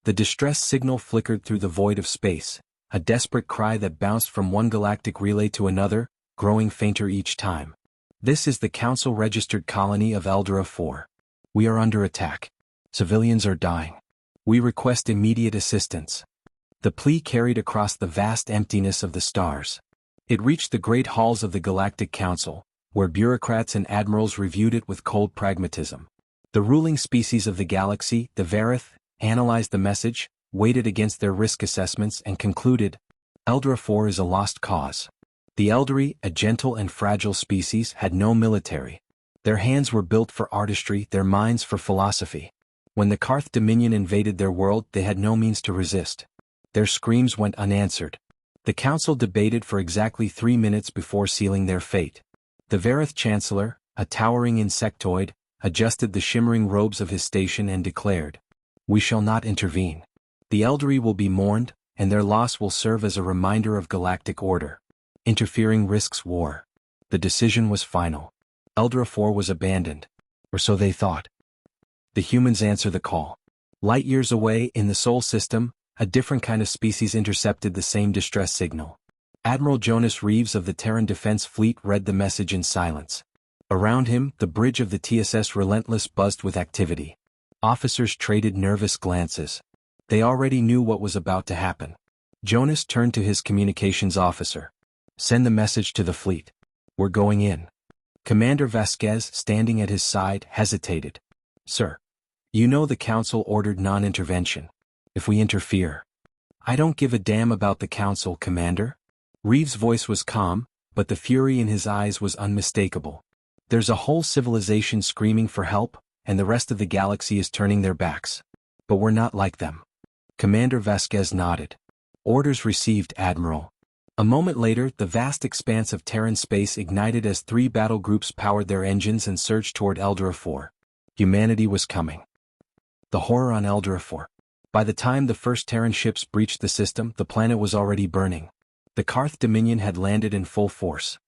The distress signal flickered through the void of space, a desperate cry that bounced from one galactic relay to another, growing fainter each time. This is the Council-registered colony of Eldora 4. We are under attack. Civilians are dying. We request immediate assistance. The plea carried across the vast emptiness of the stars. It reached the great halls of the Galactic Council, where bureaucrats and admirals reviewed it with cold pragmatism. The ruling species of the galaxy, the Varith, analyzed the message, weighed it against their risk assessments and concluded, Eldora 4 is a lost cause. The Eldari, a gentle and fragile species, had no military. Their hands were built for artistry, their minds for philosophy. When the Karth Dominion invaded their world, they had no means to resist. Their screams went unanswered. The council debated for exactly 3 minutes before sealing their fate. The Varith Chancellor, a towering insectoid, adjusted the shimmering robes of his station and declared, "We shall not intervene. The Eldari will be mourned, and their loss will serve as a reminder of galactic order. Interfering risks war." The decision was final. Eldora 4 was abandoned. Or so they thought. The humans answer the call. Light years away, in the Sol system, a different kind of species intercepted the same distress signal. Admiral Jonas Reeves of the Terran Defense Fleet read the message in silence. Around him, the bridge of the TSS Relentless buzzed with activity. Officers traded nervous glances. They already knew what was about to happen. Jonas turned to his communications officer. "Send the message to the fleet. We're going in." Commander Vasquez, standing at his side, hesitated. "Sir, you know the Council ordered non-intervention. If we interfere..." "I don't give a damn about the Council, Commander." Reeves' voice was calm, but the fury in his eyes was unmistakable. "There's a whole civilization screaming for help, and the rest of the galaxy is turning their backs. But we're not like them." Commander Vasquez nodded. "Orders received, Admiral." A moment later, the vast expanse of Terran space ignited as 3 battle groups powered their engines and surged toward Eldora 4. Humanity was coming. The horror on Eldora 4. By the time the first Terran ships breached the system, the planet was already burning. The Karth Dominion had landed in full force.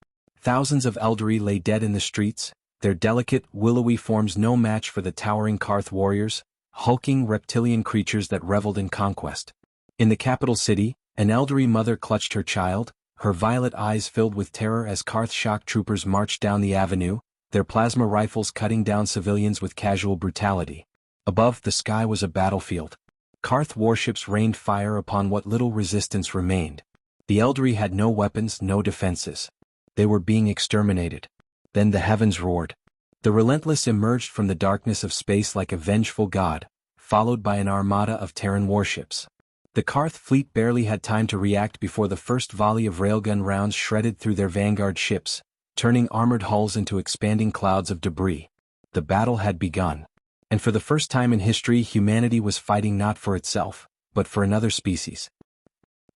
Thousands of Eldari lay dead in the streets, their delicate, willowy forms no match for the towering Karth warriors, hulking reptilian creatures that reveled in conquest. In the capital city, an Eldari mother clutched her child, her violet eyes filled with terror as Karth shock troopers marched down the avenue, their plasma rifles cutting down civilians with casual brutality. Above, the sky was a battlefield. Karth warships rained fire upon what little resistance remained. The Eldari had no weapons, no defenses. They were being exterminated. Then the heavens roared. The Relentless emerged from the darkness of space like a vengeful god, followed by an armada of Terran warships. The Karth fleet barely had time to react before the first volley of railgun rounds shredded through their vanguard ships, turning armored hulls into expanding clouds of debris. The battle had begun. And for the first time in history, humanity was fighting not for itself, but for another species.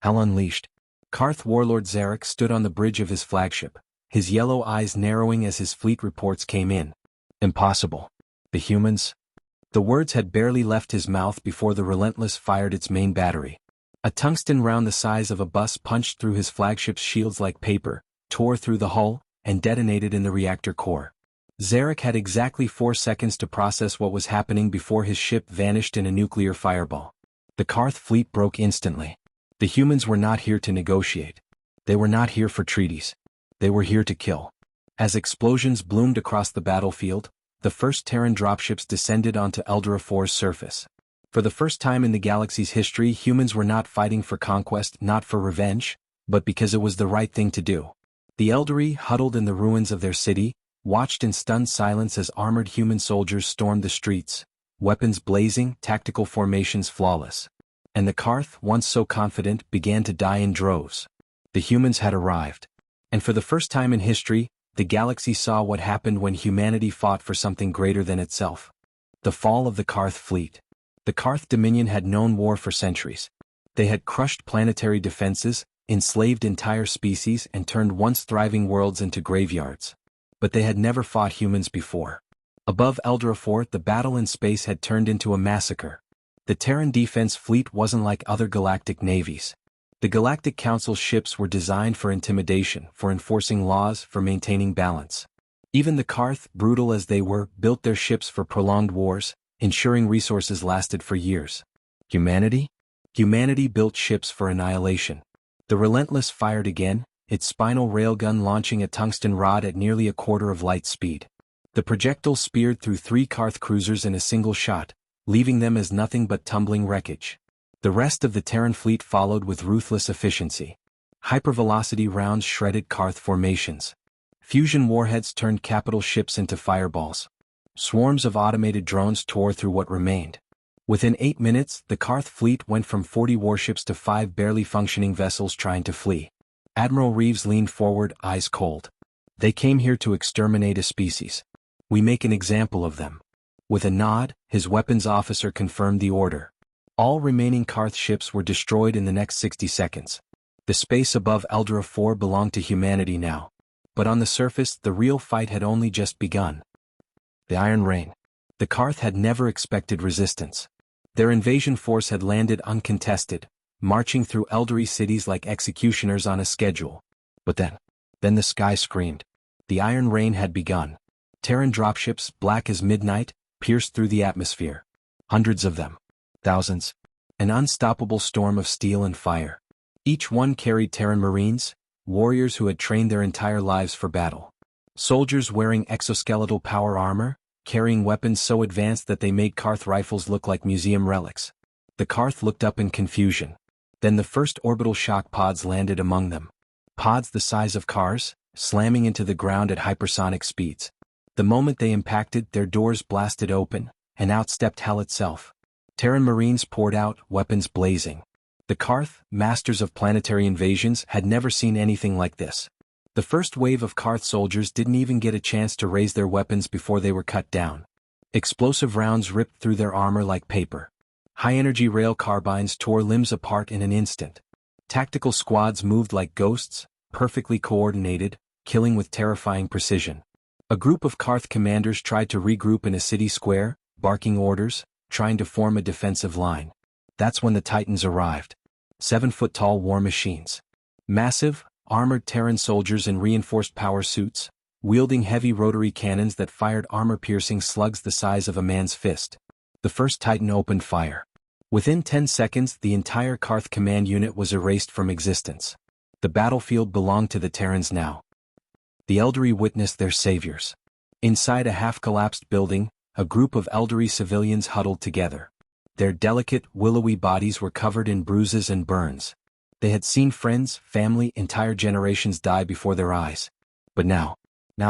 Hell unleashed. Karth warlord Zarek stood on the bridge of his flagship, his yellow eyes narrowing as his fleet reports came in. "Impossible. The humans..." The words had barely left his mouth before the Relentless fired its main battery. A tungsten round the size of a bus punched through his flagship's shields like paper, tore through the hull, and detonated in the reactor core. Zarek had exactly 4 seconds to process what was happening before his ship vanished in a nuclear fireball. The Karth fleet broke instantly. The humans were not here to negotiate. They were not here for treaties. They were here to kill. As explosions bloomed across the battlefield, the first Terran dropships descended onto Eldora 4's surface. For the first time in the galaxy's history, humans were not fighting for conquest, not for revenge, but because it was the right thing to do. The Eldari, huddled in the ruins of their city, watched in stunned silence as armored human soldiers stormed the streets, weapons blazing, tactical formations flawless. And the Karth, once so confident, began to die in droves. The humans had arrived. And for the first time in history, the galaxy saw what happened when humanity fought for something greater than itself. The fall of the Karth fleet. The Karth Dominion had known war for centuries. They had crushed planetary defenses, enslaved entire species, and turned once thriving worlds into graveyards. But they had never fought humans before. Above Eldora 4, the battle in space had turned into a massacre. The Terran Defense Fleet wasn't like other galactic navies. The Galactic Council's ships were designed for intimidation, for enforcing laws, for maintaining balance. Even the Karth, brutal as they were, built their ships for prolonged wars, ensuring resources lasted for years. Humanity? Humanity built ships for annihilation. The Relentless fired again, its spinal railgun launching a tungsten rod at nearly a quarter of light speed. The projectile speared through 3 Karth cruisers in a single shot, leaving them as nothing but tumbling wreckage. The rest of the Terran fleet followed with ruthless efficiency. Hypervelocity rounds shredded Karth formations. Fusion warheads turned capital ships into fireballs. Swarms of automated drones tore through what remained. Within 8 minutes, the Karth fleet went from 40 warships to 5 barely functioning vessels trying to flee. Admiral Reeves leaned forward, eyes cold. They came here to exterminate a species. We make an example of them. With a nod, his weapons officer confirmed the order. All remaining Karth ships were destroyed in the next 60 seconds. The space above Eldra 4 belonged to humanity now. But on the surface, the real fight had only just begun. The Iron Rain. The Karth had never expected resistance. Their invasion force had landed uncontested, marching through Eldari cities like executioners on a schedule. But then the sky screamed. The Iron Rain had begun. Terran dropships, black as midnight, pierced through the atmosphere. Hundreds of them. Thousands. An unstoppable storm of steel and fire. Each one carried Terran Marines, warriors who had trained their entire lives for battle. Soldiers wearing exoskeletal power armor, carrying weapons so advanced that they made Karth rifles look like museum relics. The Karth looked up in confusion. Then the first orbital shock pods landed among them. Pods the size of cars, slamming into the ground at hypersonic speeds. The moment they impacted, their doors blasted open, and out stepped hell itself. Terran Marines poured out, weapons blazing. The Karth, masters of planetary invasions, had never seen anything like this. The first wave of Karth soldiers didn't even get a chance to raise their weapons before they were cut down. Explosive rounds ripped through their armor like paper. High-energy rail carbines tore limbs apart in an instant. Tactical squads moved like ghosts, perfectly coordinated, killing with terrifying precision. A group of Karth commanders tried to regroup in a city square, barking orders, trying to form a defensive line. That's when the Titans arrived. 7-foot-tall war machines. Massive, armored Terran soldiers in reinforced power suits, wielding heavy rotary cannons that fired armor-piercing slugs the size of a man's fist. The first Titan opened fire. Within 10 seconds, the entire Karth command unit was erased from existence. The battlefield belonged to the Terrans now. The Eldari witnessed their saviors. Inside a half-collapsed building, a group of Eldari civilians huddled together. Their delicate, willowy bodies were covered in bruises and burns. They had seen friends, family, entire generations die before their eyes. But now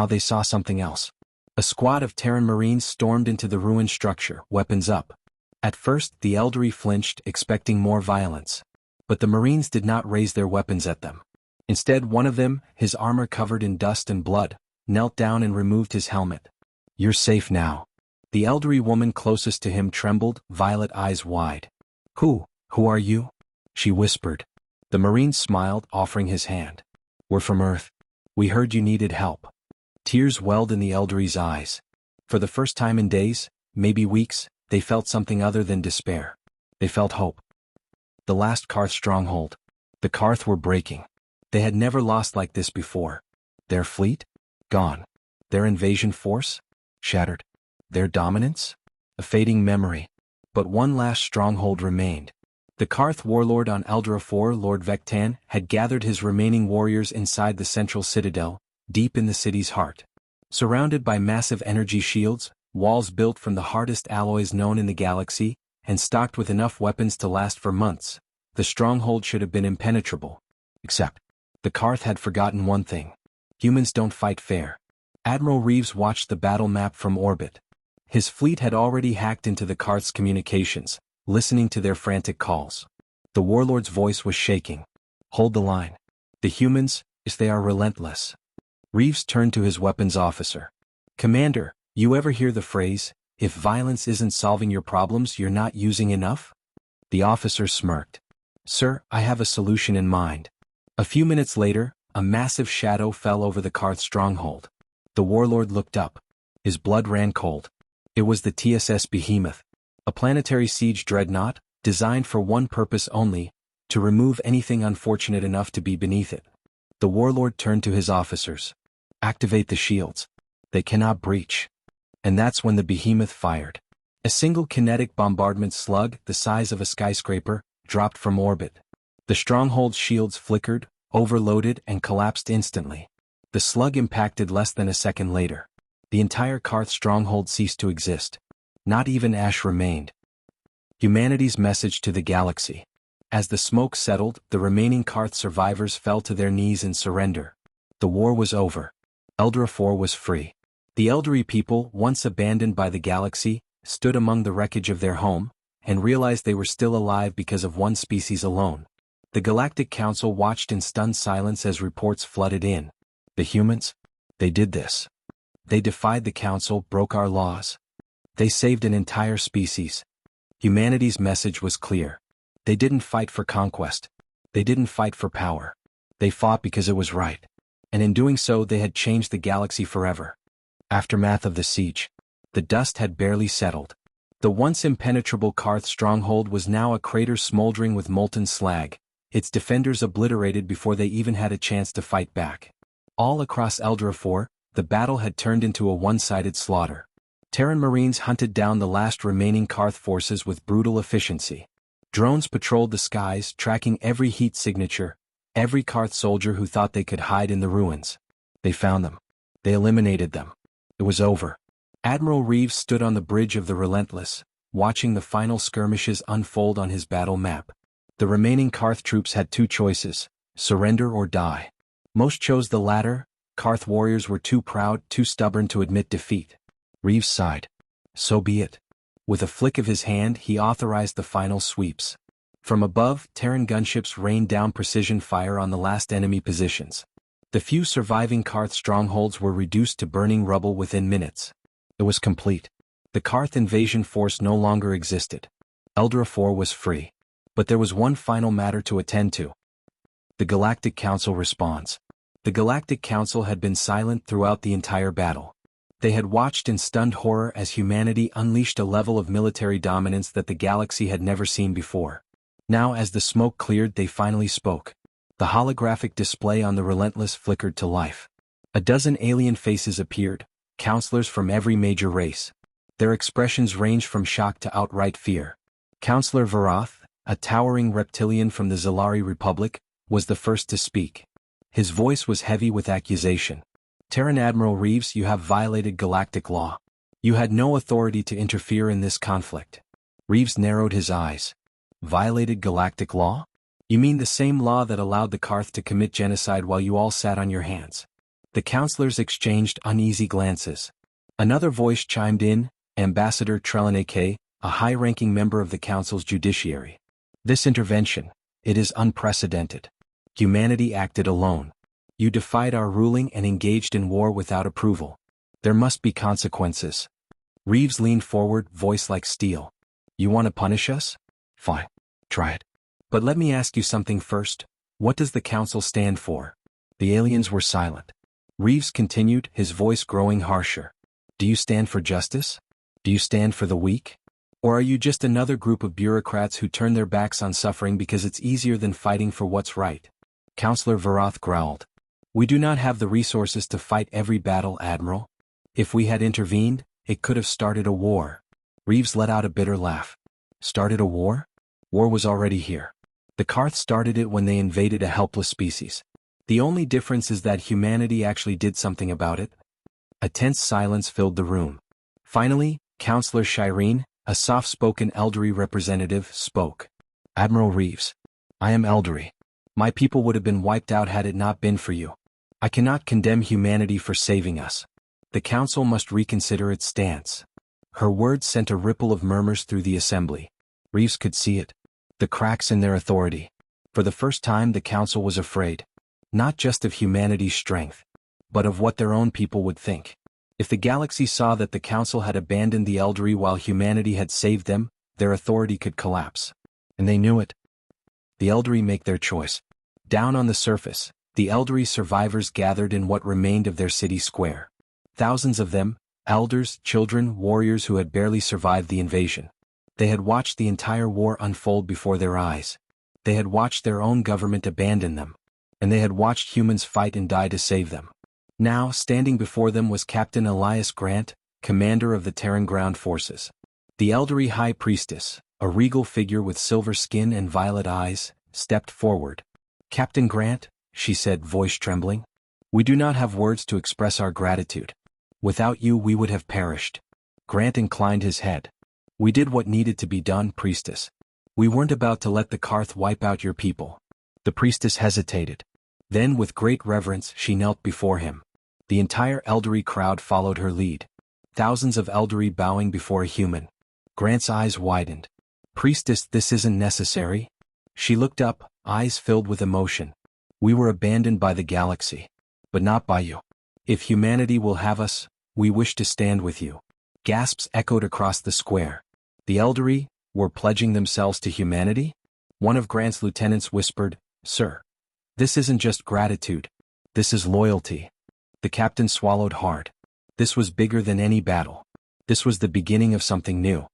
they saw something else. A squad of Terran Marines stormed into the ruined structure, weapons up. At first, the Eldari flinched, expecting more violence. But the Marines did not raise their weapons at them. Instead, one of them, his armor covered in dust and blood, knelt down and removed his helmet. "You're safe now." The Eldari woman closest to him trembled, violet eyes wide. Who are you?" she whispered. The Marine smiled, offering his hand. "We're from Earth. We heard you needed help." Tears welled in the Eldari's eyes. For the first time in days, maybe weeks, they felt something other than despair. They felt hope. The last Karth stronghold. The Karth were breaking. They had never lost like this before. Their fleet? Gone. Their invasion force? Shattered. Their dominance? A fading memory. But one last stronghold remained. The Karth warlord on Eldra 4, Lord Vectan, had gathered his remaining warriors inside the central citadel, deep in the city's heart. Surrounded by massive energy shields, walls built from the hardest alloys known in the galaxy, and stocked with enough weapons to last for months, the stronghold should have been impenetrable. Except, the Karth had forgotten one thing. Humans don't fight fair. Admiral Reeves watched the battle map from orbit. His fleet had already hacked into the Karth's communications, listening to their frantic calls. The warlord's voice was shaking. "Hold the line. The humans, they are relentless." Reeves turned to his weapons officer. "Commander, you ever hear the phrase, 'If violence isn't solving your problems, you're not using enough'?" The officer smirked. "Sir, I have a solution in mind." A few minutes later, a massive shadow fell over the Karth stronghold. The warlord looked up. His blood ran cold. It was the TSS Behemoth, a planetary siege dreadnought, designed for one purpose only, to remove anything unfortunate enough to be beneath it. The warlord turned to his officers. "Activate the shields. They cannot breach." And that's when the Behemoth fired. A single kinetic bombardment slug, the size of a skyscraper, dropped from orbit. The stronghold's shields flickered, overloaded, and collapsed instantly. The slug impacted less than a second later. The entire Karth stronghold ceased to exist. Not even ash remained. Humanity's message to the galaxy. As the smoke settled, the remaining Karth survivors fell to their knees in surrender. The war was over. Eldra 4 was free. The elderly people, once abandoned by the galaxy, stood among the wreckage of their home, and realized they were still alive because of one species alone. The Galactic Council watched in stunned silence as reports flooded in. The humans? They did this. They defied the Council, broke our laws. They saved an entire species. Humanity's message was clear. They didn't fight for conquest. They didn't fight for power. They fought because it was right. And in doing so they had changed the galaxy forever. Aftermath of the siege. The dust had barely settled. The once impenetrable Karth stronghold was now a crater smoldering with molten slag, its defenders obliterated before they even had a chance to fight back. All across Eldra 4, the battle had turned into a one-sided slaughter. Terran Marines hunted down the last remaining Karth forces with brutal efficiency. Drones patrolled the skies, tracking every heat signature, every Karth soldier who thought they could hide in the ruins. They found them. They eliminated them. It was over. Admiral Reeves stood on the bridge of the Relentless, watching the final skirmishes unfold on his battle map. The remaining Karth troops had two choices: surrender or die. Most chose the latter. Karth warriors were too proud, too stubborn to admit defeat. Reeves sighed. So be it. With a flick of his hand, he authorized the final sweeps. From above, Terran gunships rained down precision fire on the last enemy positions. The few surviving Karth strongholds were reduced to burning rubble within minutes. It was complete. The Karth invasion force no longer existed. Eldra 4 was free. But there was one final matter to attend to. The Galactic Council responds. The Galactic Council had been silent throughout the entire battle. They had watched in stunned horror as humanity unleashed a level of military dominance that the galaxy had never seen before. Now, as the smoke cleared, they finally spoke. The holographic display on the Relentless flickered to life. A dozen alien faces appeared, counselors from every major race. Their expressions ranged from shock to outright fear. Counselor Varath, a towering reptilian from the Zalari Republic, was the first to speak. His voice was heavy with accusation. Terran Admiral Reeves, you have violated galactic law. You had no authority to interfere in this conflict. Reeves narrowed his eyes. Violated galactic law? You mean the same law that allowed the Karth to commit genocide while you all sat on your hands? The counselors exchanged uneasy glances. Another voice chimed in, Ambassador Trelaneke, a high-ranking member of the Council's judiciary. This intervention, it is unprecedented. Humanity acted alone. You defied our ruling and engaged in war without approval. There must be consequences. Reeves leaned forward, voice like steel. You want to punish us? Fine. Try it. But let me ask you something first. What does the Council stand for? The aliens were silent. Reeves continued, his voice growing harsher. Do you stand for justice? Do you stand for the weak? Or are you just another group of bureaucrats who turn their backs on suffering because it's easier than fighting for what's right? Counselor Varath growled. We do not have the resources to fight every battle, Admiral. If we had intervened, it could have started a war. Reeves let out a bitter laugh. Started a war? War was already here. The Karth started it when they invaded a helpless species. The only difference is that humanity actually did something about it. A tense silence filled the room. Finally, Counselor Shireen, a soft-spoken Eldari representative, spoke. Admiral Reeves. I am Eldari. My people would have been wiped out had it not been for you. I cannot condemn humanity for saving us. The Council must reconsider its stance. Her words sent a ripple of murmurs through the assembly. Reeves could see it. The cracks in their authority. For the first time the Council was afraid. Not just of humanity's strength, but of what their own people would think. If the galaxy saw that the Council had abandoned the Eldari while humanity had saved them, their authority could collapse. And they knew it. The Eldari make their choice. Down on the surface, the Eldari survivors gathered in what remained of their city square. Thousands of them, elders, children, warriors who had barely survived the invasion. They had watched the entire war unfold before their eyes. They had watched their own government abandon them. And they had watched humans fight and die to save them. Now, standing before them was Captain Elias Grant, commander of the Terran Ground Forces. The elderly high priestess, a regal figure with silver skin and violet eyes, stepped forward. "Captain Grant," she said, voice trembling, "we do not have words to express our gratitude. Without you we would have perished." Grant inclined his head. "We did what needed to be done, priestess. We weren't about to let the Karth wipe out your people." The priestess hesitated. Then with great reverence she knelt before him. The entire elderly crowd followed her lead. Thousands of elderly bowing before a human. Grant's eyes widened. "Priestess, this isn't necessary." She looked up, eyes filled with emotion. "We were abandoned by the galaxy. But not by you. If humanity will have us, we wish to stand with you." Gasps echoed across the square. The elderly were pledging themselves to humanity? One of Grant's lieutenants whispered, "Sir, this isn't just gratitude. This is loyalty." The captain swallowed hard. This was bigger than any battle. This was the beginning of something new.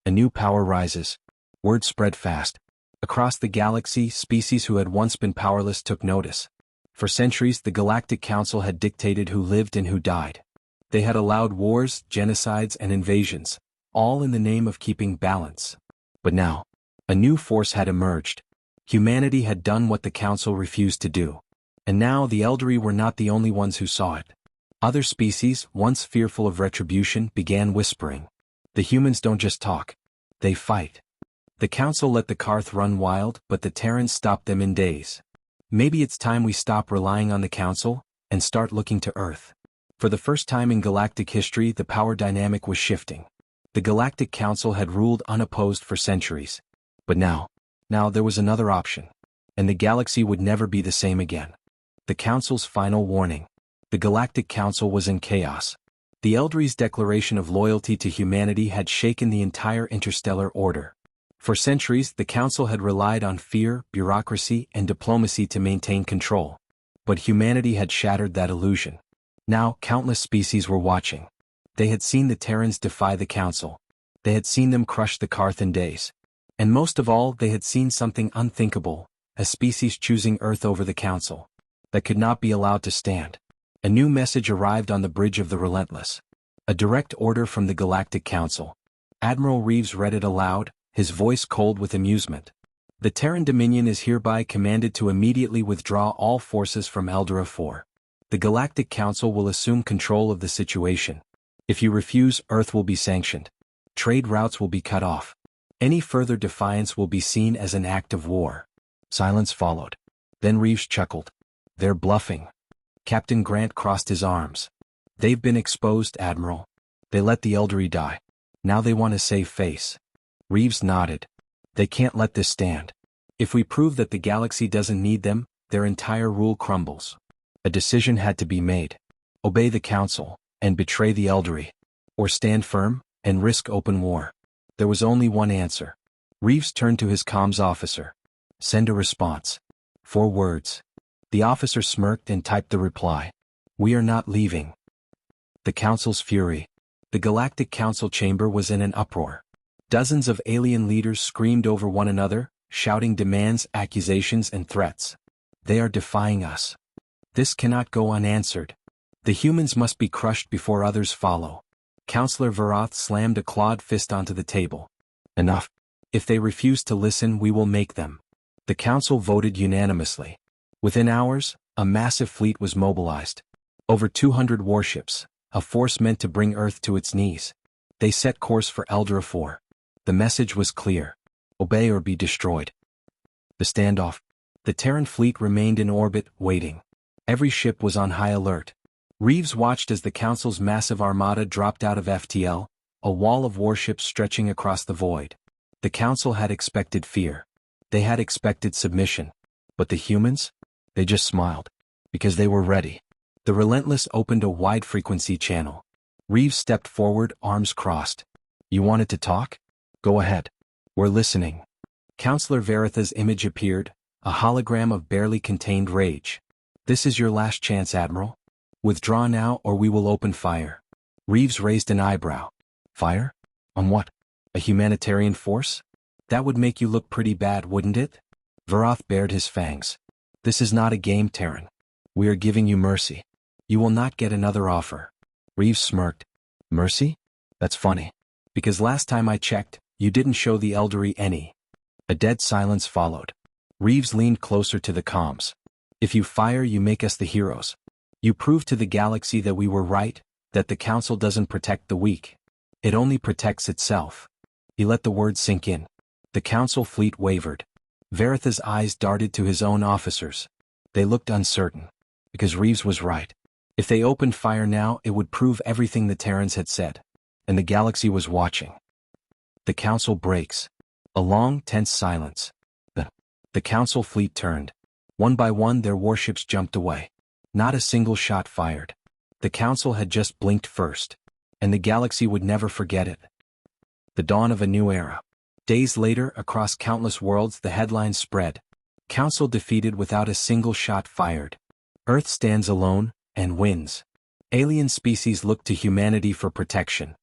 A new power rises. Word spread fast. Across the galaxy, species who had once been powerless took notice. For centuries, the Galactic Council had dictated who lived and who died. They had allowed wars, genocides, and invasions, all in the name of keeping balance. But now, a new force had emerged. Humanity had done what the Council refused to do. And now the elderly were not the only ones who saw it. Other species, once fearful of retribution, began whispering. The humans don't just talk. They fight. The Council let the Karth run wild, but the Terrans stopped them in days. Maybe it's time we stop relying on the Council and start looking to Earth. For the first time in galactic history, the power dynamic was shifting. The Galactic Council had ruled unopposed for centuries. But now there was another option. And the galaxy would never be the same again. The Council's final warning. The Galactic Council was in chaos. The Eldri's declaration of loyalty to humanity had shaken the entire interstellar order. For centuries, the Council had relied on fear, bureaucracy, and diplomacy to maintain control. But humanity had shattered that illusion. Now, countless species were watching. They had seen the Terrans defy the Council. They had seen them crush the Karth in days. And most of all, they had seen something unthinkable, a species choosing Earth over the Council. That could not be allowed to stand. A new message arrived on the bridge of the Relentless. A direct order from the Galactic Council. Admiral Reeves read it aloud, his voice cold with amusement. "The Terran Dominion is hereby commanded to immediately withdraw all forces from Eldra 4. The Galactic Council will assume control of the situation. If you refuse, Earth will be sanctioned. Trade routes will be cut off. Any further defiance will be seen as an act of war." Silence followed. Then Reeves chuckled. "They're bluffing." Captain Grant crossed his arms. "They've been exposed, Admiral. They let the elderly die. Now they want to save face." Reeves nodded. "They can't let this stand. If we prove that the galaxy doesn't need them, their entire rule crumbles." A decision had to be made. Obey the Council, and betray the elderly. Or stand firm, and risk open war. There was only one answer. Reeves turned to his comms officer. "Send a response. 4 words. The officer smirked and typed the reply. "We are not leaving." The Council's fury. The Galactic Council chamber was in an uproar. Dozens of alien leaders screamed over one another, shouting demands, accusations, and threats. "They are defying us. This cannot go unanswered. The humans must be crushed before others follow." Counselor Varath slammed a clawed fist onto the table. "Enough. If they refuse to listen, we will make them." The Council voted unanimously. Within hours, a massive fleet was mobilized. Over 200 warships, a force meant to bring Earth to its knees. They set course for Eldra 4. The message was clear. Obey or be destroyed. The standoff. The Terran fleet remained in orbit, waiting. Every ship was on high alert. Reeves watched as the Council's massive armada dropped out of FTL, a wall of warships stretching across the void. The Council had expected fear. They had expected submission. But the humans? They just smiled. Because they were ready. The Relentless opened a wide-frequency channel. Reeves stepped forward, arms crossed. "You wanted to talk? Go ahead. We're listening." Counselor Varatha's image appeared, a hologram of barely contained rage. "This is your last chance, Admiral. Withdraw now or we will open fire." Reeves raised an eyebrow. "Fire? On what? A humanitarian force? That would make you look pretty bad, wouldn't it?" Varath bared his fangs. "This is not a game, Terran. We are giving you mercy. You will not get another offer." Reeves smirked. "Mercy? That's funny. Because last time I checked, you didn't show the elderly any. A dead silence followed. Reeves leaned closer to the comms. If you fire, you make us the heroes. You prove to the galaxy that we were right, that the Council doesn't protect the weak. It only protects itself. He let the words sink in. The Council fleet wavered. Veritha's eyes darted to his own officers. They looked uncertain. Because Reeves was right. If they opened fire now, it would prove everything the Terrans had said. And the galaxy was watching. The Council breaks. A long, tense silence. The Council fleet turned. One by one their warships jumped away. Not a single shot fired. The Council had just blinked first. And the galaxy would never forget it. The dawn of a new era. Days later, across countless worlds, the headlines spread. Council defeated without a single shot fired. Earth stands alone, and wins. Alien species looked to humanity for protection.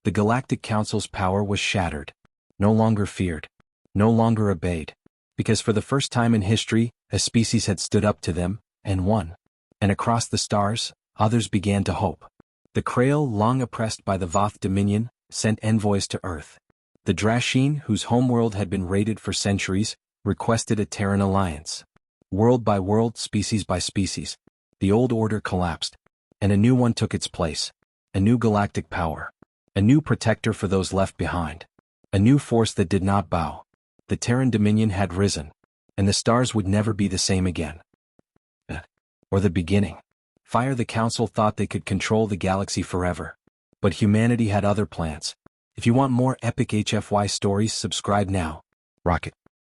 The Galactic Council's power was shattered. No longer feared. No longer obeyed. Because for the first time in history, a species had stood up to them, and won. And across the stars, others began to hope. The Krail, long oppressed by the Voth Dominion, sent envoys to Earth. The Drasheen, whose homeworld had been raided for centuries, requested a Terran alliance. World by world, species by species, the old order collapsed, and a new one took its place. A new galactic power. A new protector for those left behind. A new force that did not bow. The Terran Dominion had risen, and the stars would never be the same again. Or the beginning. Fire the Council thought they could control the galaxy forever. But humanity had other plans. If you want more epic HFY stories, subscribe now. Rocket.